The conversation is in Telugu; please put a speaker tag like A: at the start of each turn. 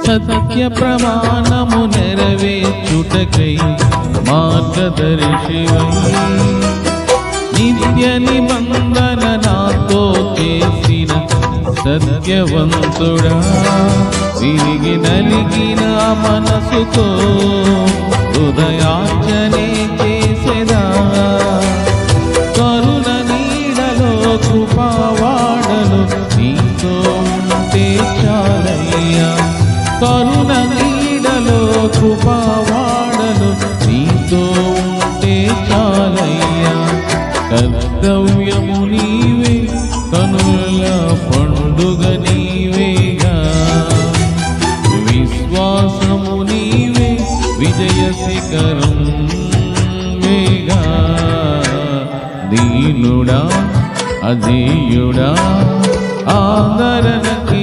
A: సత్య ప్రమాణము నెరవేర్చుటకై మార్గదర్శివై నిత్య నిబంధన నాతో చేసిన సత్యవంతుడా విరిగి నలిగిన మనసుతో హృదయార్చనే చేసేదా కరుణ నీడలో కృపావాడలు నీతో ఉంటే చాలయ్యా కరుణ నీడలో కృపావాడలు నీతో ఉంటే చాలయ్యా కర్తవ్యము నీవే కనుల పండుగ నీవేగా విశ్వాసము నీవే విజయ శిఖరం వేగా దీనుడా అజేయుడా ఆదరణకి